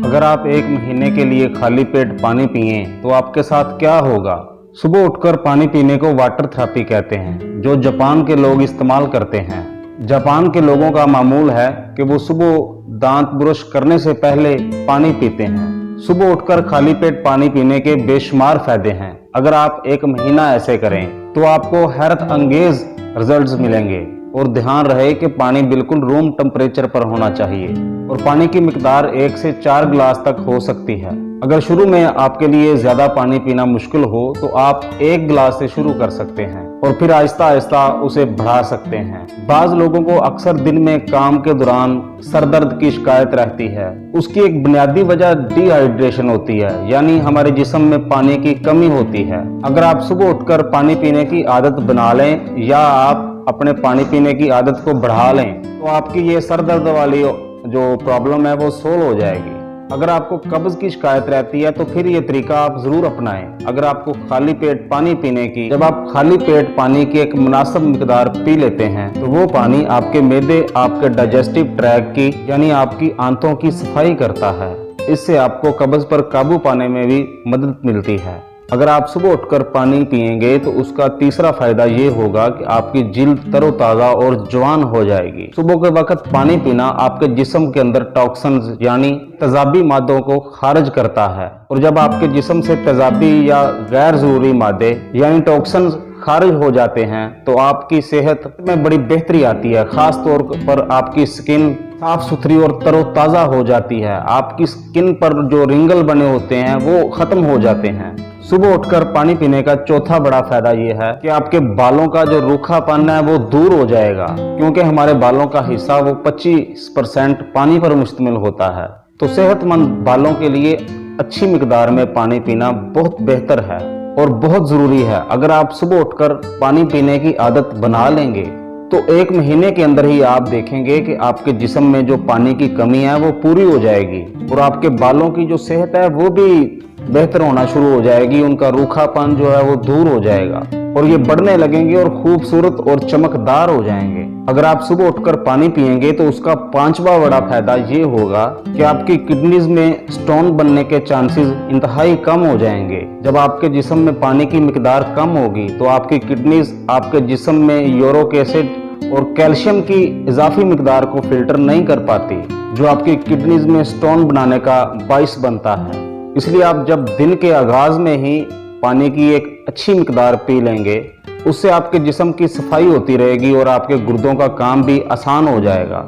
अगर आप एक महीने के लिए खाली पेट पानी पिएं तो आपके साथ क्या होगा। सुबह उठकर पानी पीने को वाटर थेरेपी कहते हैं, जो जापान के लोग इस्तेमाल करते हैं। जापान के लोगों का मामूल है कि वो सुबह दांत ब्रश करने से पहले पानी पीते हैं। सुबह उठकर खाली पेट पानी पीने के बेशुमार फायदे हैं। अगर आप एक महीना ऐसे करें तो आपको हैरत अंगेज रिजल्ट्स मिलेंगे। और ध्यान रहे कि पानी बिल्कुल रूम टेम्परेचर पर होना चाहिए और पानी की मिकदार 1 से 4 गिलास तक हो सकती है। अगर शुरू में आपके लिए ज्यादा पानी पीना मुश्किल हो तो आप 1 गिलास से शुरू कर सकते हैं और फिर आहिस्ता आहिस्ता उसे बढ़ा सकते हैं। बाज लोगों को अक्सर दिन में काम के दौरान सर दर्द की शिकायत रहती है। उसकी एक बुनियादी वजह डिहाइड्रेशन होती है, यानी हमारे जिस्म में पानी की कमी होती है। अगर आप सुबह उठकर पानी पीने की आदत बना लें या आप अपने पानी पीने की आदत को बढ़ा लें तो आपकी ये सर दर्द वाली जो प्रॉब्लम है वो सोल्व हो जाएगी। अगर आपको कब्ज की शिकायत रहती है तो फिर ये तरीका आप जरूर अपनाएं। अगर आपको खाली पेट पानी पीने की, जब आप खाली पेट पानी की एक मुनासिब मिकदार पी लेते हैं तो वो पानी आपके मैदे, आपके डाइजेस्टिव ट्रैक की यानी आपकी आंतों की सफाई करता है। इससे आपको कब्ज पर काबू पाने में भी मदद मिलती है। अगर आप सुबह उठकर पानी पिएंगे तो उसका तीसरा फायदा ये होगा कि आपकी जिल्द तरोताजा और जवान हो जाएगी। सुबह के वक्त पानी पीना आपके जिस्म के अंदर टॉक्सिन्स यानी तेजाबी मादों को खारिज करता है और जब आपके जिस्म से तेजाबी या गैर जरूरी मादे यानी टॉक्सिन्स खारिज हो जाते हैं तो आपकी सेहत में बड़ी बेहतरी आती है। खास तौर पर आपकी स्किन साफ सुथरी और तरोताजा हो जाती है। आपकी स्किन पर जो रिंगल बने होते हैं वो खत्म हो जाते हैं। सुबह उठकर पानी पीने का चौथा बड़ा फायदा ये है कि आपके बालों का जो रूखापन है वो दूर हो जाएगा, क्योंकि हमारे बालों का हिस्सा वो 25% पानी पर मुश्तमिल होता है। तो सेहतमंद बालों के लिए अच्छी मिकदार में पानी पीना बहुत बेहतर है और बहुत जरूरी है। अगर आप सुबह उठकर पानी पीने की आदत बना लेंगे तो 1 महीने के अंदर ही आप देखेंगे कि आपके जिस्म में जो पानी की कमी है वो पूरी हो जाएगी और आपके बालों की जो सेहत है वो भी बेहतर होना शुरू हो जाएगी। उनका रूखापन जो है वो दूर हो जाएगा और ये बढ़ने लगेंगे और खूबसूरत और चमकदार हो जाएंगे। अगर आप सुबह उठकर पानी पिएंगे तो उसका 5वां बड़ा फायदा ये होगा कि आपकी किडनीज में स्टोन बनने के चांसेस इंतहाई कम हो जाएंगे। जब आपके जिस्म में पानी की मिकदार कम होगी तो आपकी किडनीज आपके जिस्म में यूरिक एसिड और कैल्शियम की इजाफी मिकदार को फिल्टर नहीं कर पाती, जो आपकी किडनीज में स्टोन बनाने का बाइस बनता है। इसलिए आप जब दिन के आगाज में ही पानी की एक अच्छी मिकदार पी लेंगे, उससे आपके जिस्म की सफाई होती रहेगी और आपके गुर्दों का काम भी आसान हो जाएगा।